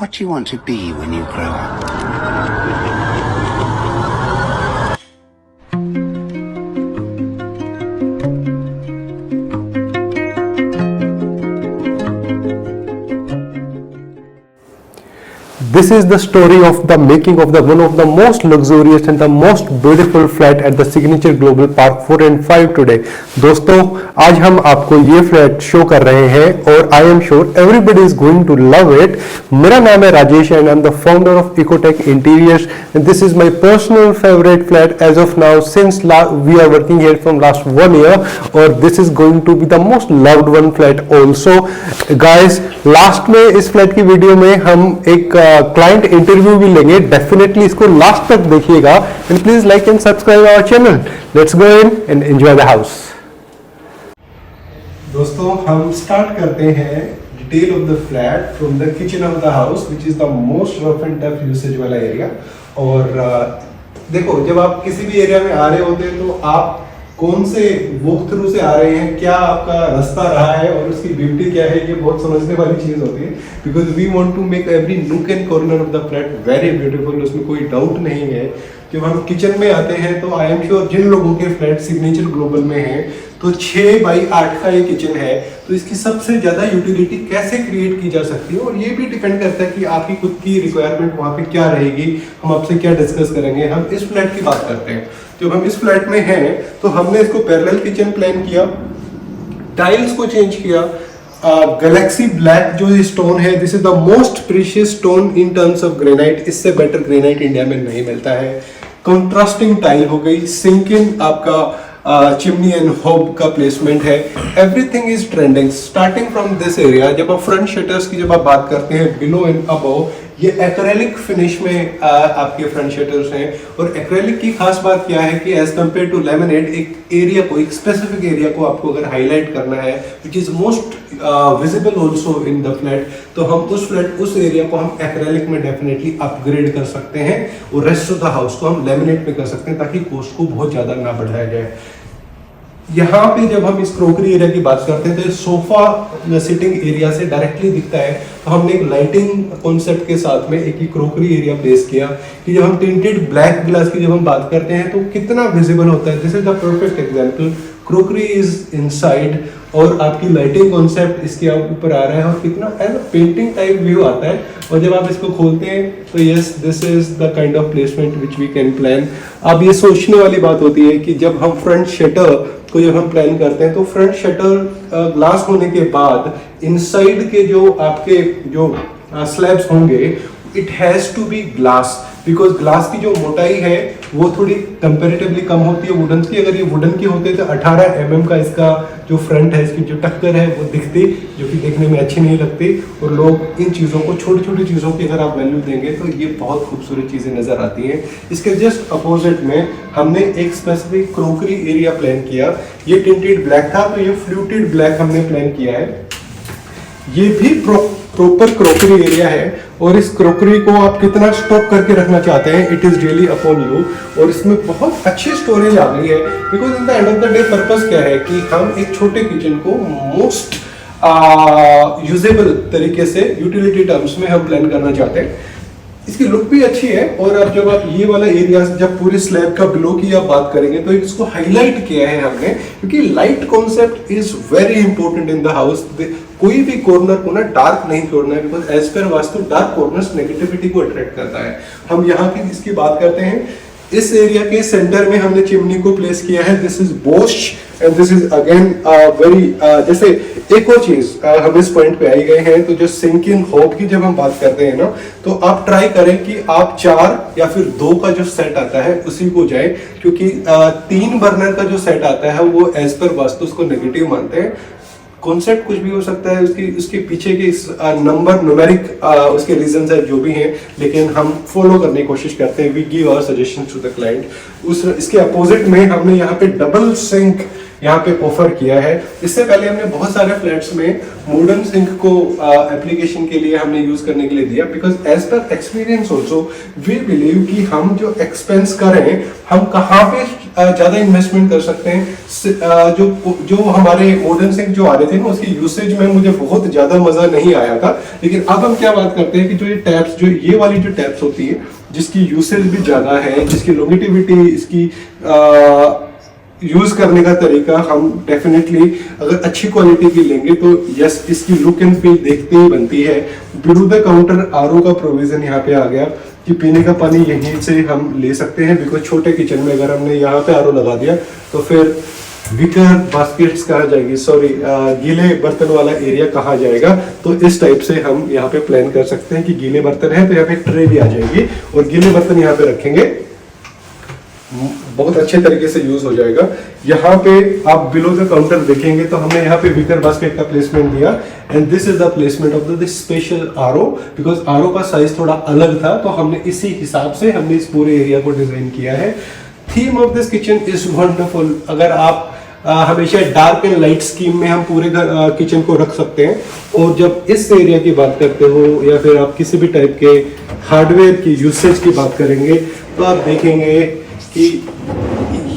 What do you want to be when you grow up? This is the story of the making of the one of the most luxurious and the most beautiful flat at the Signature Global Park 4 and 5 today. दोस्तों आज हम आपको ये flat show कर रहे हैं और I am sure everybody is going to love it. मेरा नाम है Rajesh and I am the founder of Ecotech Interiors and this is my personal favourite flat as of now since we are working here from last 1 year और this is going to be the most loved one flat also. Guys last में इस flat की video में हम एक client interview भी लेंगे. Definitely इसको लास्ट तक देखिएगा and please like and subscribe our channel. Let's go in and enjoy the house. दोस्तों हम स्टार्ट करते हैं detail of the flat from the kitchen of the house which is the most rough and tough usage वाला area. और देखो जब आप किसी भी एरिया में आ रहे होते हैं तो आप कौन से वॉक थ्रू से आ रहे हैं, क्या आपका रास्ता रहा है और उसकी ब्यूटी क्या है, ये बहुत समझने वाली चीज होती है. Because we want to make every nook and corner of the flat very beautiful. उसमें कोई डाउट नहीं है. जब हम किचन में आते हैं तो आई एम श्योर जिन लोगों के फ्लैट सिग्नेचर ग्लोबल में है तो 6x8 का ये किचन है तो इसकी सबसे ज्यादा यूटिलिटी कैसे क्रिएट की जा सकती है और ये भी डिपेंड करता है कि आपकी खुद की रिक्वायरमेंट वहाँ पे क्या रहेगी. हम आपसे क्या डिस्कस करेंगे. हम इस फ्लैट की बात करते हैं. जब हम इस फ्लैट में हैं तो हमने इसको पैरेलल किचन प्लान किया, टाइल्स को चेंज किया. गैलेक्सी ब्लैक जो स्टोन है this is the most precious stone in terms of granite. इससे बेटर ग्रेनाइट इंडिया में नहीं मिलता है. कंट्रास्टिंग टाइल हो गई. सिंक इन आपका चिमनी एंड होब का प्लेसमेंट है. Everything is trending starting from this area. जब आप फ्रंट शटर्स की जब आप बात करते हैं बिलो एंड अबव ये एक्रेलिक फिनिश में आपके फ्रंट शटर्स हैं. और एक्रेलिक की खास बात क्या है कि एज कंपेयर टू लेमिनेट एक एरिया को एक स्पेसिफिक एरिया को आपको अगर हाईलाइट करना है which is most visible also in the flat तो हम उस एरिया को हम एक्रेलिक में डेफिनेटली अपग्रेड कर सकते हैं और रेस्ट ऑफ द हाउस को हम लेमिनेट में कर सकते हैं ताकि कॉस्ट को बहुत ज्यादा ना बढ़ाया जाए. यहाँ पे जब हम इस क्रोकरी एरिया की बात करते हैं तो सोफा सिटिंग एरिया से डायरेक्टली दिखता है. तो हमने एक लाइटिंग कॉन्सेप्ट के साथ में एक क्रोकरी एरिया प्लेस किया कि जब हम टिंटेड ब्लैक ग्लास की जब हम बात करते हैं तो कितना विजिबल होता है. This is the perfect example. Crockery is inside और आपकी लाइटिंग कॉन्सेप्ट इसके ऊपर आ रहा है और कितना एज पेंटिंग टाइप व्यू आता है. और जब आप इसको खोलते हैं तो yes this is the kind of placement which we can plan. अब ये सोचने वाली बात होती है कि जब हम फ्रंट शटर को जब हम प्लान करते हैं तो फ्रंट शटर ग्लास होने के बाद इनसाइड के जो आपके जो स्लैब्स होंगे it has to be glass because glass की जो मोटाई है वो थोड़ी कंपैरेटिवली कम होती है वुडन की. अगर ये वुडन की होते तो 18 mm का इसका जो फ्रंट है इसकी जो टक्कर है वो दिखती जो कि देखने में अच्छी नहीं लगती. और लोग इन चीज़ों को छोटी छोटी चीज़ों की अगर आप वैल्यू देंगे तो ये बहुत खूबसूरत चीज़ें नज़र आती हैं. इसके जस्ट अपोजिट में हमने एक स्पेसिफिक क्रोकरी एरिया प्लान किया. ये टिंटेड ब्लैक था तो ये फ्लूटेड ब्लैक हमने प्लान किया है. ये भी प्रॉपर क्रोकरी एरिया है और इस क्रोकरी को आप कितना स्टॉक करके रखना चाहते हैं it is really upon you. और इसमें बहुत अच्छी स्टोरेज आ गई है because in the end of the day purpose क्या है कि हम एक छोटे किचन को मोस्ट यूजेबल तरीके से यूटिलिटी टर्म्स में हम प्लान करना चाहते हैं. इसकी लुक भी अच्छी है. और अब जब आप ये वाला एरिया जब पूरे स्लैब का बिलो की आप बात करेंगे तो इसको हाईलाइट किया है हमने क्योंकि light concept is very important in the house. कोई भी कॉर्नर को ना डार्क नहीं छोड़ना है because as per Vastu dark corners negativity को अट्रैक्ट करता है. हम यहाँ की इसकी बात करते हैं. इस एरिया के सेंटर में हमने चिमनी को प्लेस किया है. This is Bose and this is again very जैसे एक और चीज हम इस पॉइंट पे आई गए हैं तो जो सिंक इन होब की जब हम बात करते हैं ना तो आप ट्राई करें कि आप 4 या फिर 2 का जो सेट आता है उसी को जाए क्योंकि 3 बर्नर का जो सेट आता है वो एज पर वास्तु उसको नेगेटिव मानते हैं. कॉन्सेप्ट कुछ भी हो सकता है उसके पीछे के नंबर न्यूमेरिक उसके रीजंस है जो भी हैं लेकिन हम फॉलो करने की कोशिश करते हैं. We give our suggestions to the client. इसके अपोजिट में हमने यहाँ पे डबल सिंक यहाँ पे ऑफर किया है। इससे पहले हमने बहुत सारे फ्लैट्स में मॉडर्न सिंक को एप्लीकेशन के लिए हमने यूज करने के लिए दिया, because as per experience also we believe कि हम जो एक्सपेंस करें हम कहाँ पे ज्यादा इन्वेस्टमेंट कर सकते हैं। जो हमारे मॉडर्न सिंक जो आ रहे थे ना उसकी यूसेज में मुझे बहुत ज्यादा मजा नहीं आया था, लेकिन अब हम क्या बात करते हैं कि जो ये टैप्स, जो ये वाली जो टैप्स होती है जिसकी यूसेज भी ज्यादा है, जिसकी लॉन्गेटिविटी, इसकी यूज करने का तरीका हम डेफिनेटली अगर अच्छी क्वालिटी की लेंगे तो यस इसकी लुक एंड फील देखते ही बनती है। बिलो द काउंटर आरओ का प्रोविजन यहाँ पे आ गया कि पीने का पानी यहीं से हम ले सकते हैं, बिकॉज छोटे किचन में अगर हमने यहाँ पे आरओ लगा दिया तो फिर विकर बास्केट्स कहाँ जाएगी, सॉरी गीले बर्तन वाला एरिया कहाँ जाएगा। तो इस टाइप से हम यहाँ पे प्लान कर सकते हैं कि गीले बर्तन है तो यहाँ पे ट्रे भी आ जाएगी और गीले बर्तन यहाँ पे रखेंगे, बहुत अच्छे तरीके से यूज हो जाएगा। यहाँ पे आप बिलो द काउंटर देखेंगे तो हमने यहाँ पे विकर बास्केट का प्लेसमेंट दिया and this is the placement of the special RO, because RO का साइज थोड़ा अलग था तो हमने इसी हिसाब से हमने इस पूरे एरिया को डिजाइन किया है। Theme of this kitchen is wonderful. अगर आप हमेशा डार्क एंड लाइट स्कीम में हम पूरे किचन को रख सकते हैं, और जब इस एरिया की बात करते हो या फिर आप किसी भी टाइप के हार्डवेयर की यूसेज की बात करेंगे तो आप देखेंगे कि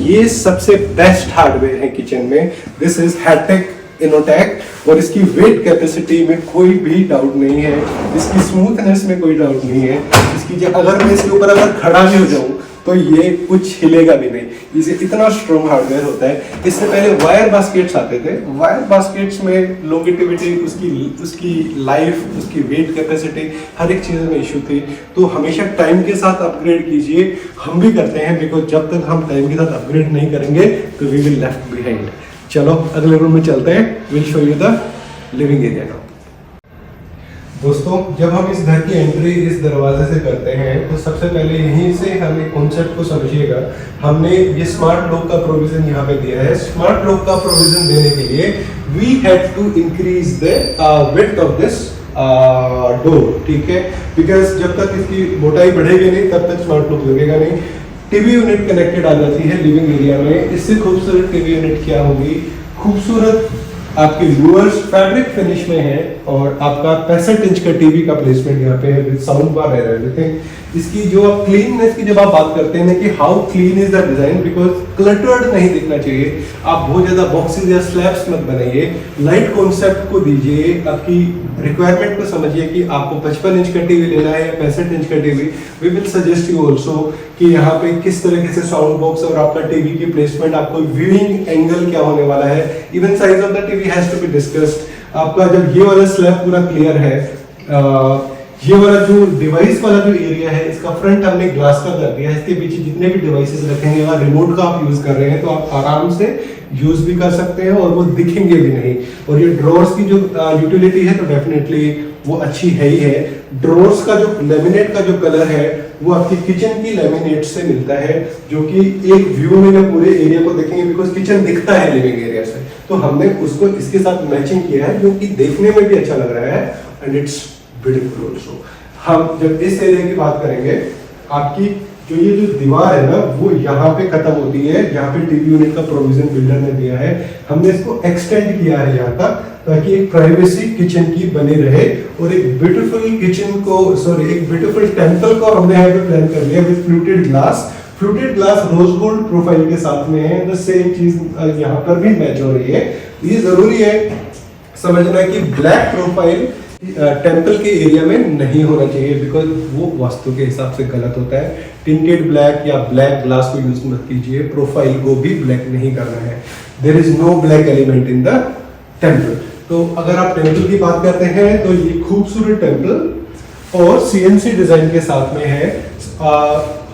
ये सबसे बेस्ट हार्डवेयर है किचन में। दिस इज हैटेक इनोटेक और इसकी वेट कैपेसिटी में कोई भी डाउट नहीं है, इसकी स्मूथनेस में कोई डाउट नहीं है, इसकी अगर मैं इसके ऊपर अगर खड़ा भी हो जाऊं तो ये कुछ हिलेगा भी नहीं, इसे इतना स्ट्रॉन्ग हार्डवेयर होता है। इससे पहले वायर बास्केट्स आते थे, वायर बास्केट्स में लॉन्गेटिविटी, उसकी लाइफ, उसकी वेट कैपेसिटी, हर एक चीज़ में इशू थी। तो हमेशा टाइम के साथ अपग्रेड कीजिए, हम भी करते हैं, बिकॉज जब तक हम टाइम के साथ अपग्रेड नहीं करेंगे तो वी विल लेफ्ट बिहाइंड। चलो अगले रूम में चलते हैं, will show you the living area now. दोस्तों जब हम इस घर की एंट्री इस दरवाजे से करते हैं तो सबसे पहले यहीं से हम एक कॉन्सेप्ट को समझिएगा। हमने ये स्मार्ट लॉक का प्रोविजन यहाँ पे दिया है। स्मार्ट लॉक का प्रोविजन देने के लिए we had to increase the width of this door, ठीक है, बिकॉज जब तक इसकी मोटाई बढ़ेगी नहीं तब तक स्मार्ट लॉक लगेगा नहीं। टीवी यूनिट कनेक्टेड आ जाती है लिविंग एरिया में। इससे खूबसूरत टीवी यूनिट क्या होगी, खूबसूरत आपके व्यूअर्स फैब्रिक फिनिश में है और आपका 65 इंच का टीवी का प्लेसमेंट यहाँ पे है with sound bar and everything. इसकी जो आप क्लीननेस की जब आप बात करते हैं ना कि how clean is the design, because cluttered नहीं दिखना चाहिए, आप बहुत ज्यादा बॉक्सेस या स्लैब्स मत बनाइए, लाइट कॉन्सेप्ट को दीजिए, आपकी रिक्वायरमेंट को समझिए कि आपको 55 इंच का टीवी लेना है या 65 इंच का TV. We will suggest you also कि यहाँ पे किस तरीके से साउंड बॉक्स और आपका टीवी की प्लेसमेंट, आपको व्यूइंग एंगल क्या होने वाला है, even size of the TV has to be discussed. आपका जब ये वाला स्लैब पूरा क्लियर है, ये वाला जो डिवाइस वाला जो एरिया है इसका फ्रंट हमने ग्लास का कर दिया है। इसके पीछे जितने भी डिवाइसेस रखेंगे, अगर रिमोट का आप यूज कर रहे हैं तो आप आराम से यूज भी कर सकते हैं और वो दिखेंगे भी नहीं। और ये ड्रॉर्स की जो यूटिलिटी है तो डेफिनेटली वो अच्छी है ही है। ड्रॉर्स का जो लेमिनेट का जो कलर है वो आपकी किचन की लेमिनेट से मिलता है, जो कि एक व्यू में जब पूरे एरिया को देखेंगे, बिकॉज किचन दिखता है लिविंग एरिया से, तो हमने उसको इसके साथ मैचिंग किया है, जो कि देखने में भी अच्छा लग रहा है एंड इट्स ब्यूटीफुल ऑल्सो। हम जब इस एरिया की बात करेंगे, आपकी जो ये जो दीवार है ना वो यहाँ पे खत्म होती है, यहाँ पे टीवी यूनिट का प्रोविजन बिल्डर ने दिया है। हमने इसको एक्सटेंड किया है यहाँ तक ताकि एक प्राइवेसी किचन की बनी रहे और एक ब्यूटीफुल किचन को, सॉरी एक ब्यूटीफुल टेंपल को हमने यहाँ पे प्लान कर लिया with fluted glass. Fluted glass rose gold profile के साथ में है, द सेम चीज यहाँ पर भी मैच हो रही है। ये जरूरी है समझना कि ब्लैक प्रोफाइल टेंपल के एरिया में नहीं होना चाहिए, बिकॉज वो वास्तु के हिसाब से गलत होता है। टिंटेड ब्लैक या ब्लैक ग्लास को यूज मत कीजिए, प्रोफाइल को भी ब्लैक नहीं करना है। There is no black element in the temple. तो अगर आप टेंपल की बात करते हैं तो ये खूबसूरत टेंपल और सीएनसी डिजाइन के साथ में है।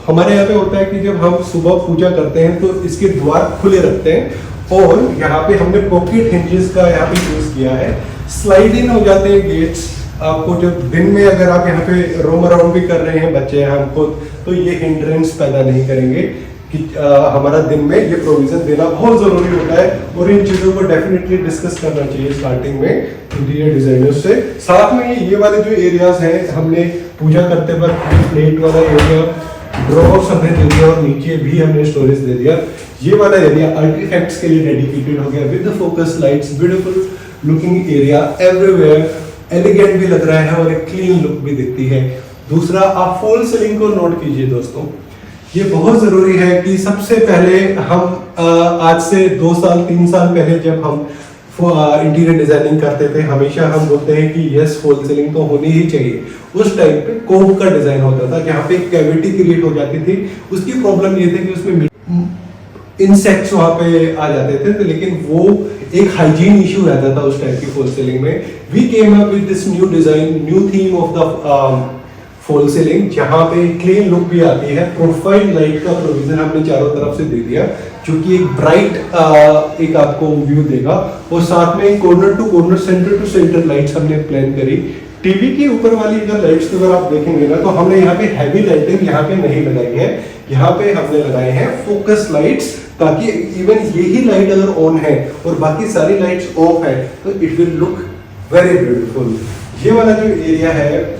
हमारे यहाँ पे होता है कि जब हम सुबह पूजा करते हैं तो इसके द्वार खुले रखते हैं और यहाँ पे हमने पॉकेट हिंजेस का यहाँ पे यूज किया है। स्लाइड इन हो जाते हैं गेट्स। आपको जब दिन में अगर आप यहाँ पे रोम अराउंड भी कर रहे हैं बच्चे हम खुद, तो ये हिंड्रेंस पैदा नहीं करेंगे कि हमारा दिन में ये प्रोविजन देना बहुत जरूरी होता है और इन चीजों को डेफिनेटली डिस्कस करना चाहिए स्टार्टिंग में इंटीरियर डिजाइनर्स से। साथ में ये वाले जो एरियाज हैं, हमने पूजा करते वक्त प्लेट वाला एरिया, ड्रॉर्स हमने दे दिया और नीचे भी हमने स्टोरेज दे दिया। ये वाला एरिया आर्टिफैक्ट्स के लिए डेडिकेटेड हो गया with the focus lights, beautiful looking area everywhere, elegant भी लग रहा है और एक क्लीन लुक भी दिखती है। दूसरा, आप फॉल सीलिंग को नोट कीजिए दोस्तों, ये बहुत जरूरी है कि सबसे पहले हम आज से 2 साल 3 साल पहले जब हम इंटीरियर डिजाइनिंग करते थे, हमेशा हम बोलते हैं कि यस फॉल सीलिंग तो होनी ही चाहिए। उस टाइम पे कोब का डिजाइन होता था जहाँ पे एक कैविटी क्रिएट हो जाती थी। उसकी प्रॉब्लम ये थी कि उसमें इंसेक्ट्स वहां पे आ जाते थे, तो लेकिन वो एक हाइजीन इशू रहता था उस टाइप की फॉल सीलिंग में। We came up with this new design, new theme of the fall ceiling, जहां पे क्लीन लुक भी आती है। प्रोफाइल लाइट का प्रोविजन हमने चारों तरफ से दे दिया, जो कि एक ब्राइट एक आपको व्यू देगा, और साथ में corner to corner, centre to centre lights हमने प्लान करी। टीवी की ऊपर वाली अगर लाइट्स अगर आप देखेंगे ना, तो हमने यहाँ पे हैवी लाइटिंग यहाँ पे नहीं लगाई है, यहाँ पे हमने लगाए हैं फोकस लाइट्स, ताकि इवन यही लाइट अगर ऑन है और बाकी सारी लाइट्स ऑफ है तो it will look very beautiful. ये वाला जो एरिया है,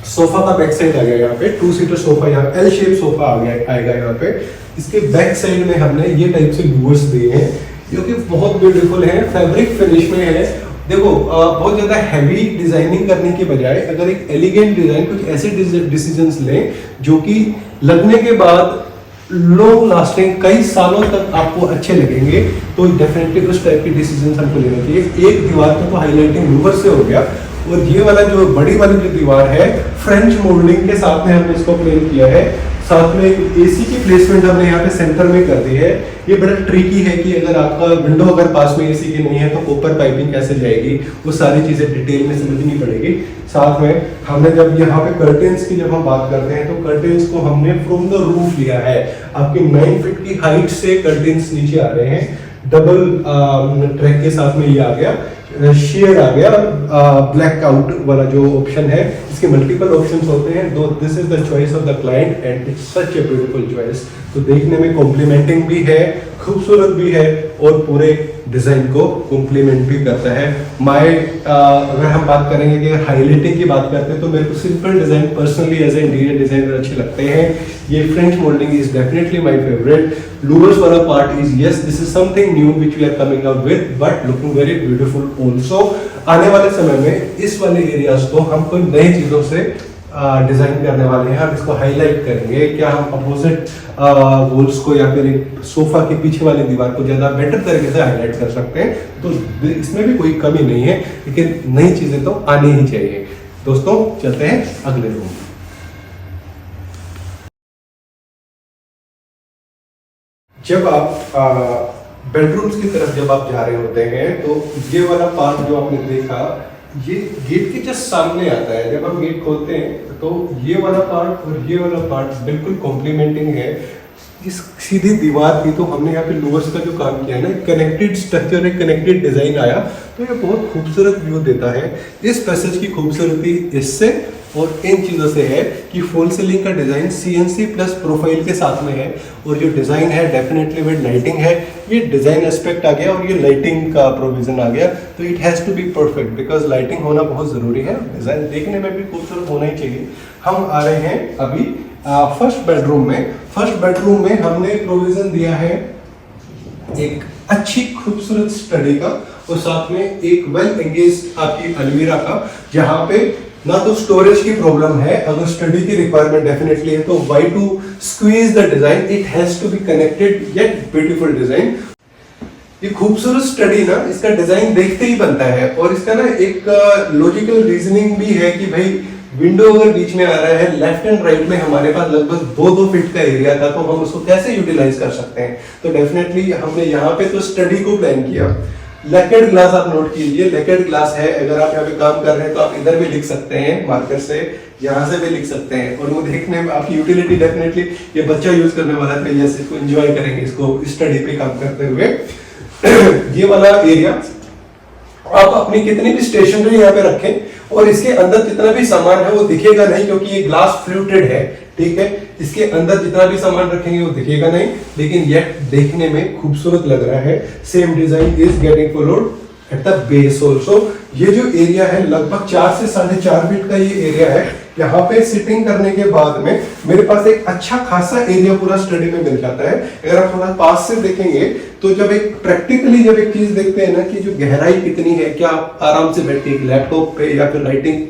सोफा का बैक साइड आ गया यहाँ पे, 2 सीटर सोफा, यहाँ एल शेप सोफा आ गया आएगा यहाँ पे। इसके बैक साइड में हमने ये टाइप से लूवर्स दिए हैं जो कि बहुत ब्यूटीफुल है, फैब्रिक फिनिश में है। देखो बहुत ज्यादा हैवी डिजाइनिंग करने के बजाय अगर एक एलिगेंट डिजाइन, कुछ ऐसे डिसीजंस लें जो कि लगने के बाद लॉन्ग लास्टिंग कई सालों तक आपको अच्छे लगेंगे, तो डेफिनेटली उस टाइप के डिसीजंस हमको लेना चाहिए। एक दीवार में तो हाईलाइटिंग लूवर से हो गया, और ये वाला जो बड़ी वाली जो दीवार है फ्रेंच मोल्डिंग के साथ में हमने इसको प्लेन किया है। साथ में एसी की प्लेसमेंट हमने यहाँ पे सेंटर में कर दी है। ये बड़ा ट्रिकी है कि अगर आपका विंडो अगर पास में एसी की नहीं है तो कॉपर पाइपिंग कैसे जाएगी, वो सारी चीजें डिटेल में समझनी पड़ेगी। साथ में हमने जब यहाँ पे कर्टेन्स की जब हम बात करते हैं तो कर्टेन्स को हमने फ्रॉम द रूफ लिया है। आपकी 9 फीट की हाइट से कर्टेन्स नीचे आ रहे हैं, डबल ट्रैक के साथ में ये आ गया, शेयर आ गया, ब्लैक आउट वाला जो ऑप्शन है, इसके मल्टीपल ऑप्शंस होते हैं, दो this is the choice of the client and it's such a beautiful choice. तो देखने में कॉम्प्लीमेंटिंग भी है, खूबसूरत भी है, और पूरे डिजाइन को कॉम्प्लीमेंट भी करता है। अगर हम बात करेंगे कि हाईलाइटिंग की बात करते हैं तो मेरे को simple design personally as a interior designer अच्छे लगते हैं। ये French moulding is definitely my favourite. Louvres वाला part is yes this is something new which we are coming up with, but looking very beautiful also. आने वाले समय में इस वाले एरियाज को हम कोई नई चीजों से डिजाइन करने वाले हैं। हम इसको हाईलाइट करेंगे, क्या हम अपोजिट वॉल्स को या फिर एक सोफा के पीछे वाली दीवार को ज्यादा बेटर तरीके से हाईलाइट कर सकते हैं, तो इसमें भी कोई कमी नहीं है, लेकिन नई चीजें तो आनी ही चाहिए। दोस्तों चलते हैं अगले रूम। जब आप बेडरूम्स की तरफ जब आप जा रहे होते हैं तो ये वाला पार्ट जो आपने देखा, ये गेट के जस्ट सामने आता है। जब हम गेट खोलते हैं तो ये वाला पार्ट और ये वाला पार्ट बिल्कुल कॉम्प्लीमेंटिंग है। इस सीधी दीवार की तो हमने यहाँ पे लूवर्स का जो काम किया है ना, कनेक्टेड स्ट्रक्चर, एक कनेक्टेड डिजाइन आया, तो ये बहुत खूबसूरत व्यू देता है। इस पैसेज की खूबसूरती इससे और इन चीज़ों से है कि फॉल सीलिंग का डिज़ाइन CNC प्लस प्रोफाइल के साथ में है, और जो डिज़ाइन है डेफिनेटली विद लाइटिंग है। ये डिज़ाइन एस्पेक्ट आ गया और ये लाइटिंग का प्रोविज़न आ गया, तो it has to be perfect because lighting होना बहुत ज़रूरी है। डिज़ाइन देखने में भी खूबसूरत होना ही चाहिए। हम आ रहे हैं अभी फर्स्ट बेडरूम में। फर्स्ट बेडरूम में हमने प्रोविज़न दिया है एक अच्छी खूबसूरत स्टडी का, और साथ में एक वेल एंगेज आपकी अलमीरा का, जहाँ पे ना तो स्टोरेज की प्रॉब्लम है, अगर स्टडी की रिक्वायरमेंट डेफिनेटली है तो why to squeeze the design, it has to be connected yet beautiful design. ये खूबसूरत स्टडी ना, इसका डिजाइन देखते ही बनता है, और इसका ना एक लॉजिकल रीजनिंग भी है कि भाई विंडो अगर बीच में आ रहा है, लेफ्ट एंड राइट में हमारे पास लगभग 2-2 फीट का एरिया था, तो हम उसको कैसे यूटिलाइज कर सकते हैं। तो डेफिनेटली हमने यहाँ पे तो स्टडी को प्लान किया। लेकेड ग्लास आप नोट कीजिए, लेकेड ग्लास है। अगर आप यहाँ पे काम कर रहे हैं तो आप इधर भी लिख सकते हैं मार्कर से, यहाँ से भी लिख सकते हैं, और वो देखने में आपकी यूटिलिटी डेफिनेटली, ये बच्चा यूज करने वाला है, जैसे इसको एंजॉय करेंगे इसको स्टडी पे काम करते हुए। ये वाला एरिया आप अपनी कितनी भी स्टेशनरी यहाँ पे रखें और इसके अंदर जितना भी सामान है वो दिखेगा नहीं, क्योंकि ये ग्लास फ्लूटेड है, ठीक है। इसके अंदर जितना भी सामान रखेंगे वो दिखेगा नहीं, लेकिन ये देखने में खूबसूरत लग रहा है। Same design is getting followed at the base also. ये जो एरिया है लगभग 4 से 4.5 फीट का ये एरिया है। यहाँ पे सिटिंग करने के बाद में मेरे पास एक अच्छा खासा एरिया पूरा स्टडी में मिल जाता है। अगर आप थोड़ा पास से देखेंगे तो जब एक चीज देखते हैं ना कि जो गहराई कितनी है, क्या आप आराम से बैठ के एक लैपटॉप पे या फिर राइटिंग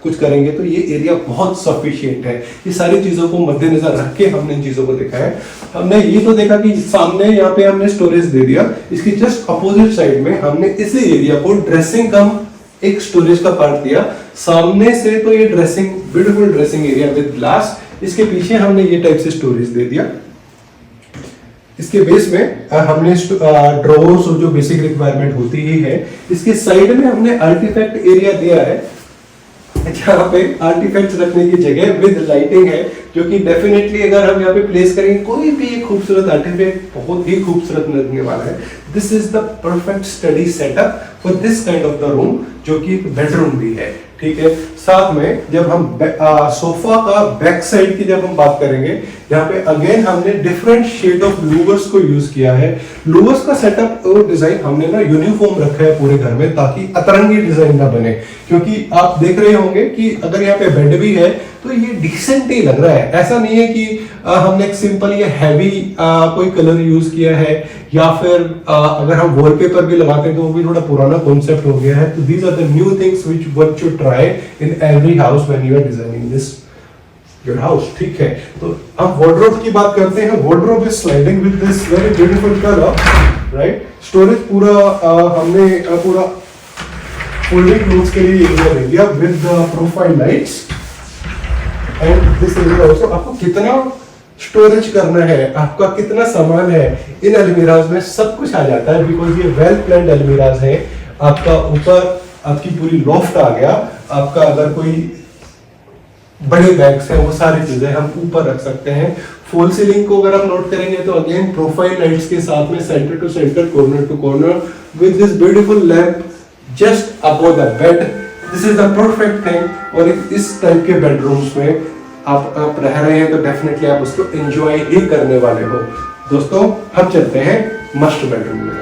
कुछ करेंगे तो ये एरिया बहुत सफिशिएंट है। ये सारी चीजों को मद्देनजर रख के हमने इन चीजों को देखा है। हमने ये तो देखा कि सामने यहाँ पे हमने स्टोरेज दे दिया, इसकी जस्ट अपोजिट साइड में हमने इसी एरिया को ड्रेसिंग कम एक स्टोरेज का पार्ट दिया। सामने से तो ये beautiful dressing area with glass, इसके पीछे हमने ये टाइप से स्टोरेज दे दिया। इसके बेस में हमने ड्रॉवर्स और जो बेसिक रिक्वायरमेंट होती ही है, इसके साइड में हमने आर्टिफैक्ट एरिया दिया है, जहाँ पे आर्टिफैक्ट्स रखने की जगह विद लाइटिंग है, जो कि डेफिनेटली अगर हम यहाँ पे प्लेस करेंगे कोई भी एक खूबसूरत आर्टिफैक्ट बहुत ही खूबसूरत लगने वाला है। This is the perfect study setup for this kind of the room, जो कि एक बेडरूम भी है। ठीक है, साथ में जब हम सोफा का बैक साइड की जब हम बात करेंगे, यहाँ पे अगेन हमने डिफरेंट शेड ऑफ लूवर्स को यूज किया है। लूवर्स का सेटअप और डिजाइन हमने ना यूनिफॉर्म रखा है पूरे घर में, ताकि अतरंगी डिजाइन ना बने। क्योंकि आप देख रहे होंगे कि अगर यहाँ पे बेड भी है तो ये डिसेंट ही लग रहा है। ऐसा नहीं है कि हमने एक सिंपल ये हैवी कोई कलर यूज किया है, या फिर अगर हम वॉलपेपर भी लगाते हैं तो वो भी थोड़ा पुराना कॉन्सेप्ट हो गया है। तो these are the new things which one should try in every house when you are designing this your house. ठीक है, तो अब वार्डरोब की बात करते हैं। Wardrobe is sliding with this very beautiful colour, right. Storage पूरा हमने पूरा फोल्डिंग क्लोथ्स के लिए एरिया दे दिया with profile lights and this area also. आपको कितना स्टोरेज करना है, आपका कितना सामान है, इन अलमीराज में सब कुछ आ जाता है, बिकॉज ये वेल प्लान्ड अलमीराज है। आपका ऊपर आपकी पूरी लॉफ्ट आ गया, आपका अगर कोई बड़े बैग्स हैं वो सारी चीजें हम ऊपर रख सकते हैं। फॉल सीलिंग को अगर आप नोट करेंगे तो अगेन प्रोफाइल लाइट्स के साथ में centre to centre, corner to corner with this beautiful lamp just above the bed. This is the perfect thing. और इस टाइप के बेडरूम्स में आप रह रहे हैं तो डेफिनेटली आप उसको एंजॉय ही करने वाले हो। दोस्तों, हम चलते हैं मास्टर बेडरूम में।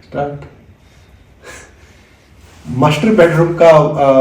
स्टार्ट। मास्टर बेडरूम का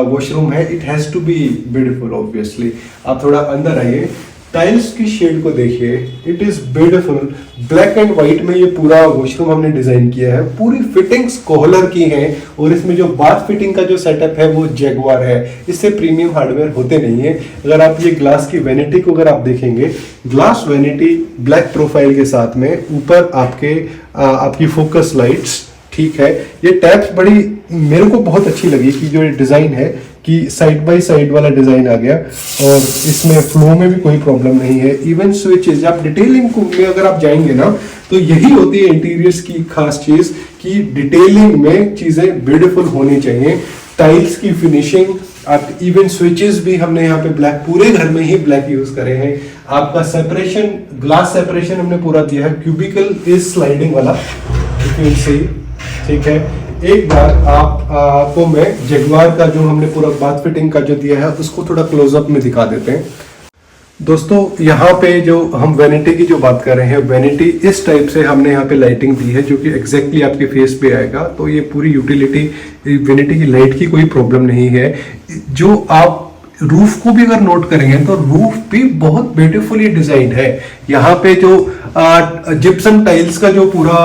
वॉशरूम है। It has to be beautiful obviously. आप थोड़ा अंदर आइए, टाइल्स की शेड को देखिए, it is beautiful. Black and white में ये पूरा वॉशरूम हमने डिजाइन किया है। पूरी फिटिंग्स कोहलर की हैं और इसमें जो बाथ फिटिंग का जो सेटअप है वो जैगुआर है। इससे प्रीमियम हार्डवेयर होते नहीं है। अगर आप ये ग्लास की वैनिटी को अगर आप देखेंगे, ग्लास वैनिटी ब्लैक प्रोफाइल के साथ में, ऊपर आपकी फोकस लाइट्स, ठीक है। ये टैप्स बड़ी मेरे को बहुत अच्छी लगी कि जो डिजाइन है कि साइड बाय साइड वाला डिजाइन आ गया और इसमें फ्लो में भी कोई प्रॉब्लम नहीं है। इवन स्विचेस, आप डिटेलिंग में अगर आप जाएंगे ना तो यही होती है इंटीरियर्स की खास चीज कि डिटेलिंग में चीजें ब्यूटीफुल होनी चाहिए। टाइल्स की फिनिशिंग, आप इवन स्विचेस भी हमने यहाँ पे ब्लैक, पूरे घर में ही ब्लैक यूज करे हैं। आपका सेपरेशन, ग्लास सेपरेशन हमने पूरा दिया है। क्यूबिकल इज स्लाइडिंग वाला, ठीक है। एक बार आपको मैं जगुआर का जो हमने पूरा बाथ फिटिंग का जो दिया है उसको थोड़ा क्लोजअप में दिखा देते हैं। दोस्तों, यहाँ पे जो हम वैनिटी की जो बात कर रहे हैं, वैनिटी इस टाइप से हमने यहाँ पे लाइटिंग दी है जो कि एग्जैक्टली आपके फेस पे आएगा। तो ये पूरी यूटिलिटी, वैनिटी की लाइट की कोई प्रॉब्लम नहीं है। जो आप रूफ को भी अगर नोट करेंगे तो रूफ भी बहुत ब्यूटीफुली डिजाइन है। यहाँ पे जो जिप्सम टाइल्स का जो पूरा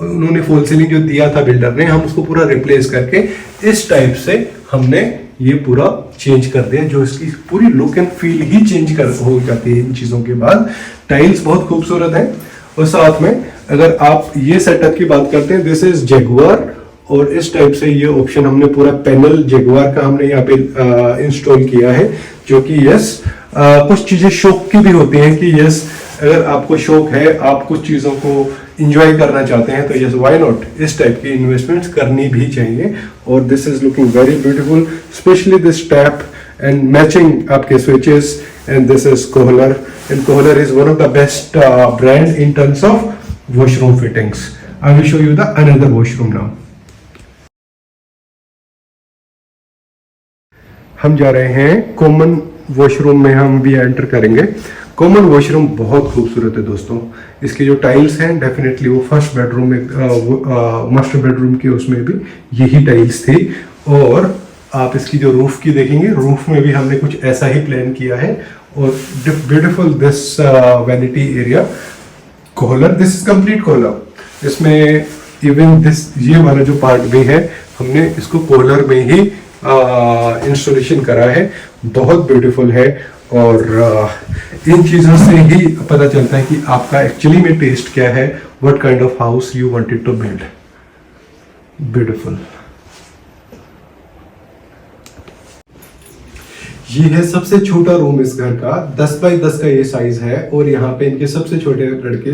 उन्होंने फॉल सीलिंग जो दिया था बिल्डर ने, हम उसको पूरा रिप्लेस करके इस टाइप से हमने ये पूरा चेंज कर दिया, जो इसकी पूरी look and feel he change कर हो जाती है इन चीज़ों के बाद। टाइल्स बहुत खूबसूरत है। और साथ में अगर आप ये सेटअप की बात करते हैं, दिस इज जगुआर, और इस टाइप से ये ऑप्शन हमने पूरा पैनल जगुआर का हमने यहाँ पे इंस्टॉल किया है, जो कि यस कुछ चीज़ें शौक की भी होती हैं कि यस अगर आपको शौक है, आप कुछ चीज़ों को इंजॉय करना चाहते हैं, तो यस व्हाई नॉट, इस टाइप की इन्वेस्टमेंट्स करनी भी चाहिए। और this is looking very beautiful, specially this tap and matching आपके switches, and this is Kohler, and Kohler is one of the best brand in terms of washroom fittings. I will show you the another washroom now. हम जा रहे हैं common washroom में, हम भी enter करेंगे। Common washroom बहुत खूबसूरत है दोस्तों। इसकी जो टाइल्स हैं डेफिनेटली वो फर्स्ट बेडरूम में मास्टर बेडरूम की उसमें भी यही टाइल्स थी। और आप इसकी जो रूफ की देखेंगे, रूफ में भी हमने कुछ ऐसा ही प्लान किया है। और beautiful this vanity area Kohler, this is complete Kohler. इसमें इवन दिस ये वाला जो पार्ट भी है, हमने इसको कोहलर में ही इंस्टॉलेशन करा है। बहुत ब्यूटीफुल है। और इन चीज़ों से ही पता चलता है कि आपका एक्चुअली में टेस्ट क्या है, what kind of house you wanted to build. Beautiful. ये है सबसे छोटा रूम इस घर का, 10 बाई 10 का ये साइज है। और यहाँ पे इनके सबसे छोटे लड़के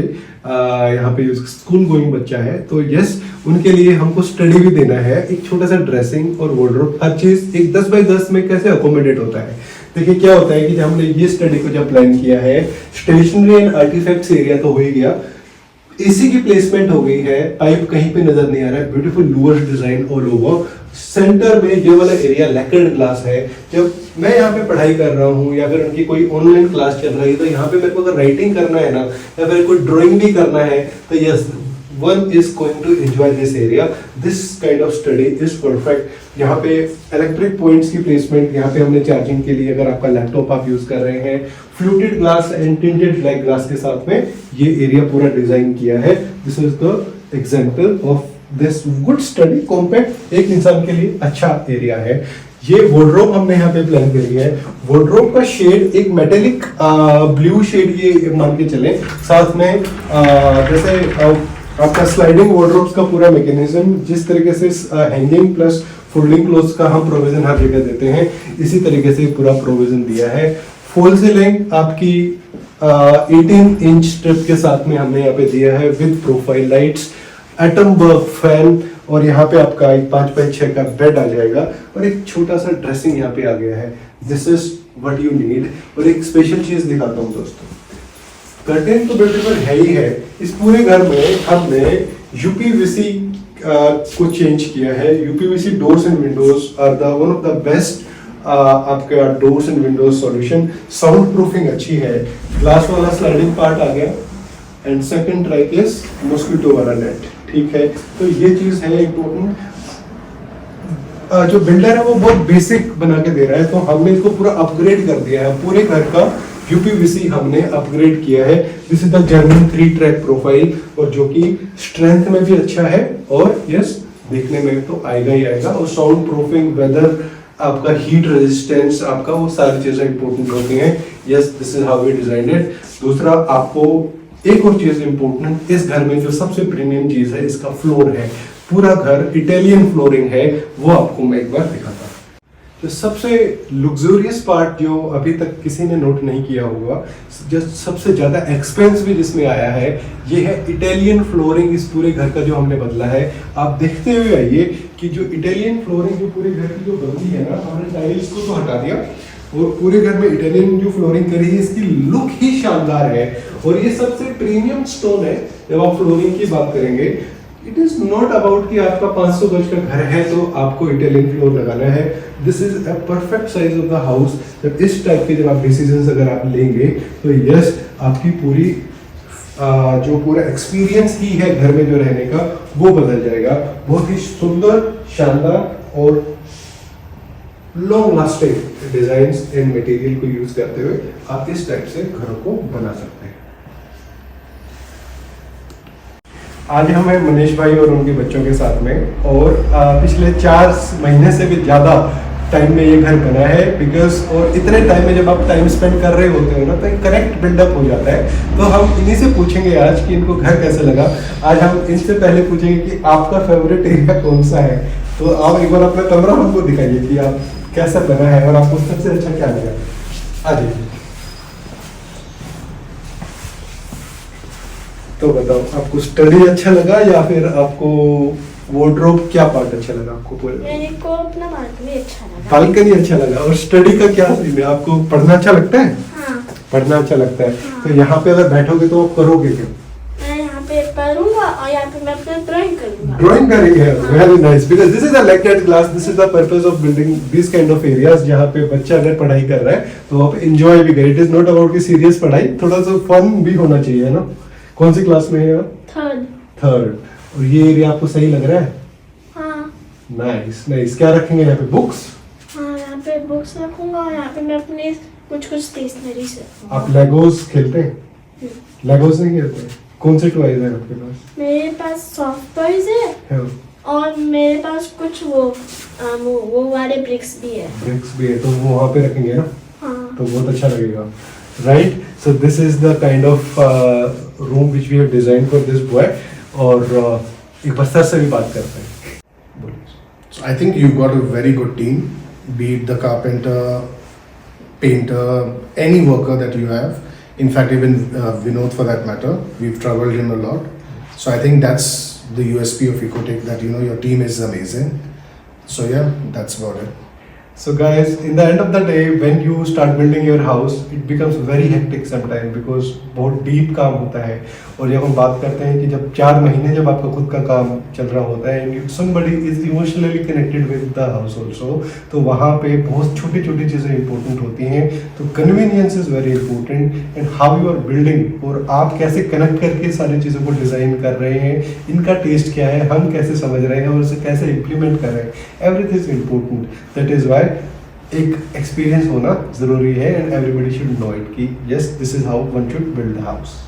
यहाँ पे स्कूल गोइंग बच्चा है, तो यस उनके लिए हमको स्टडी भी देना है। एक छोटा सा ड्रेसिंग और वार्डरोब, हर चीज एक 10 बाई 10 में कैसे अकोमोडेट होता है। देखिए क्या होता है कि जब हमने ये स्टडी को जब प्लान किया है, स्टेशनरी एंड आर्टिफैक्ट्स एरिया तो हो ही गया, एसी की प्लेसमेंट हो गई है, पाइप कहीं पे नजर नहीं आ रहा है, beautiful louvres design all over. Centre में ये वाला एरिया लैकर्ड ग्लास है। जब मैं यहाँ पे पढ़ाई कर रहा हूँ या फिर उनकी कोई ऑनलाइन क्लास चल रही है, तो यहाँ पे मेरे को अगर राइटिंग करना है ना, या फिर कोई ड्राइंग भी करना है, तो yes one is going to enjoy this area. This kind of study is perfect. यहाँ पे इलेक्ट्रिक पॉइंट्स की प्लेसमेंट, यहाँ पे हमने चार्जिंग के लिए अगर आपका लैपटॉप आप यूज कर रहे हैं, fluted glass and tinted black glass के साथ में ये एरिया पूरा डिजाइन किया है। This is the example of this good study, compact, एक इंसान के लिए अच्छा एरिया है। ये वार्डरोब हमने यहाँ पे प्लान करी है। वार्डरोब का शेड एक मेटेलिक ब्लू शेड ये मान के चले, साथ में जैसे आपका स्लाइडिंग वार्डरोब्स का पूरा मैकेनिज्म, जिस तरीके से हैंगिंग प्लस फोल्डिंग क्लोथ्स का हम प्रोविजन हर जगह देते हैं, इसी तरीके से पूरा प्रोविजन दिया है। फॉल सीलिंग आपकी 18 इंच स्ट्रिप के साथ में हमने यहाँ पे दिया है with profile lights, Atomberg fan, और यहाँ पे आपका एक 5x6 का बेड आ जाएगा और एक छोटा सा ड्रेसिंग यहाँ पे आ गया है। This is what you need. और एक स्पेशल चीज दिखाता हूँ दोस्तों, कर्टेन तो ब्यूटीफुल है ही है। इस पूरे घर में हमने यूपीवीसी को चेंज किया है। UPVC doors and windows are the one of the best आपका doors and windows solution. Sound proofing अच्छी है, ग्लास वाला स्लाइडिंग पार्ट आ गया, and second trick is mosquito वाला नेट। ठीक है, तो ये चीज है इम्पोर्टेंट। जो बिल्डर है वो बहुत बेसिक बना के दे रहा है, तो हमने इसको पूरा अपग्रेड कर दिया है। पूरे घर का यूपीवीसी हमने अपग्रेड किया है। This is the German 3 track profile, और जो कि स्ट्रेंथ में भी अच्छा है और यस देखने में तो आएगा ही आएगा। और साउंड प्रूफिंग, वेदर, आपका हीट रेजिस्टेंस, आपका वो सारी चीजें इंपॉर्टेंट होती हैं। Yes, this is how we designed it. दूसरा, आपको एक और चीज इंपॉर्टेंट, इस घर में जो सबसे प्रीमियम चीज है इसका फ्लोर है। पूरा घर इटालियन फ्लोरिंग है, वो आपको मैं एक बार दिखाता हूँ। तो सबसे लग्जूरियस पार्ट जो अभी तक किसी ने नोट नहीं किया होगा, जो सबसे ज्यादा एक्सपेंस भी जिसमें आया है, ये है इटालियन फ्लोरिंग। इस पूरे घर का जो हमने बदला है, आप देखते हुए आइए कि जो इटालियन फ्लोरिंग जो पूरे घर की जो बदली है ना, हमने टाइल्स को तो हटा दिया और पूरे घर में इटालियन जो फ्लोरिंग करी है, इसकी लुक ही शानदार है। और ये सबसे प्रीमियम स्टोन है। जब आप फ्लोरिंग की बात करेंगे, इट इज नॉट अबाउट कि आपका 500 गज का घर है तो आपको इटालियन फ्लोर लगाना है। This is a perfect size of the house. जब इस टाइप के जब आप डिसीजंस अगर आप लेंगे, तो यस आपकी पूरी जो पूरा एक्सपीरियंस ही है घर में जो रहने का, वो बदल जाएगा। बहुत ही सुंदर, शानदार और long lasting designs and material को यूज करते हुए आप इस टाइप से घरों को बना सकते हैं। आज हम हैं मनीष भाई और उनके बच्चों के साथ में, और पिछले 4 महीने से भी ज़्यादा टाइम में ये घर बना है बिकॉज और इतने टाइम में जब आप टाइम स्पेंड कर रहे होते हो ना तो एक करेक्ट बिल्डअप हो जाता है। तो हम इन्हीं से पूछेंगे आज कि इनको घर कैसे लगा। आज हम इनसे पहले पूछेंगे कि आपका फेवरेट एरिया कौन सा है। तो आप एक बार अपना कमरा हमको दिखाइए कि आप कैसा बना है और आपको सबसे अच्छा क्या लगा। आ जाइए। तो बताओ आपको स्टडी अच्छा लगा या फिर आपको वार्डरोब क्या पार्ट अच्छा लगा आपको? मेरे को अपना बालकनी अच्छा लगा। बालकनी अच्छा लगा। और स्टडी का क्या सीन है? आपको पढ़ना अच्छा लगता है? हाँ। पढ़ना अच्छा लगता है। हाँ। तो यहाँ पे अगर बैठोगे तो आप करोगे क्या? मैं यहाँ पे पढ़ूंगा और यहाँ पे मैं अपना ड्राइंग करूंगा। ड्राइंग करेंगे। Very nice because this is a like that class. This is the purpose of building this kind of areas जहाँ पे बच्चा अगर पढ़ाई कर रहा है तो आप एंजॉय भी करें। इट इज नॉट अबाउट की सीरियस पढ़ाई, थोड़ा सा फन भी होना चाहिए ना। कौन सी क्लास में है आप? थर्ड। और ये एरिया आपको सही लग रहा है? हाँ। Nice nice. क्या रखेंगे यहाँ पे? बुक्स? हाँ, यहाँ पे बुक्स रखूंगा और यहाँ पे मैं अपने कुछ स्टेशनरी से। आप लेगोस खेलते हैं? लेगोस नहीं खेलते? कौन से टॉयज हैं आपके पास? मेरे पास सॉफ्ट टॉयज है हाँ। और मेरे पास कुछ वो वाले ब्रिक्स भी है। ब्रिक्स भी है तो वो वहाँ पे रखेंगे ना। हाँ। तो बहुत अच्छा लगेगा, right? So this is the kind of room which we have design for this boy. और एक बार सर से भी बात करते हैं। So I think you've got a very good team, be it the carpenter, painter, any worker that you have. In fact, even Vinod for that matter, we've traveled him a lot. So I think that's the USP of Ecotech, that your team is amazing. So yeah, that's about it. So guys, in the end of the day, when you start building your house, it becomes very hectic sometimes because बहुत deep काम होता है। और जब हम बात करते हैं कि जब 4 महीने जब आपका खुद का काम चल रहा होता है and somebody is emotionally connected with the house also, तो वहाँ पे बहुत छोटी छोटी चीज़ें important होती हैं। तो convenience is very important and how you are building, और आप कैसे कनेक्ट करके सारी चीज़ों को डिज़ाइन कर रहे हैं, इनका टेस्ट क्या है, हम कैसे समझ रहे हैं और उसे कैसे इम्प्लीमेंट कर रहे हैं, everything is important. That is why एक एक्सपीरियंस होना जरूरी है and everybody should know it कि yes this is how one should build the house.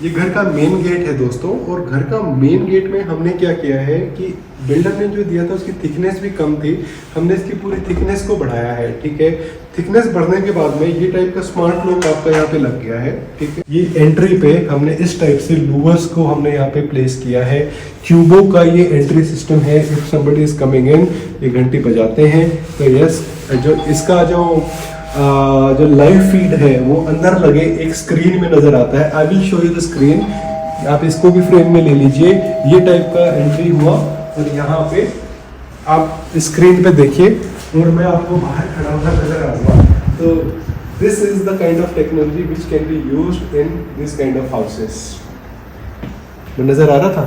ये घर का मेन गेट है दोस्तों, और घर का मेन गेट में हमने क्या किया है कि बिल्डर ने जो दिया था उसकी थिकनेस भी कम थी, हमने इसकी पूरी थिकनेस को बढ़ाया है। ठीक है, थिकनेस बढ़ने के बाद में ये टाइप का स्मार्ट लॉक आपका यहाँ पे लग गया है। ठीक है, ये एंट्री पे हमने इस टाइप से लूवर्स को हमने यहाँ पे प्लेस किया है। क्यूबो का ये एंट्री सिस्टम है। If somebody is coming in, ये घंटी बजाते हैं तो यस, जो इसका जो लाइव फीड है वो अंदर लगे एक स्क्रीन में नजर आता है। आई will show you the screen, आप इसको भी फ्रेम में ले लीजिए। ये टाइप का एंट्री हुआ और यहाँ पे आप स्क्रीन पे देखिए और मैं आपको बाहर खड़ा हुआ नजर आऊंगा। तो this is the kind of technology which can be used in this kind of houses. नजर आ रहा था?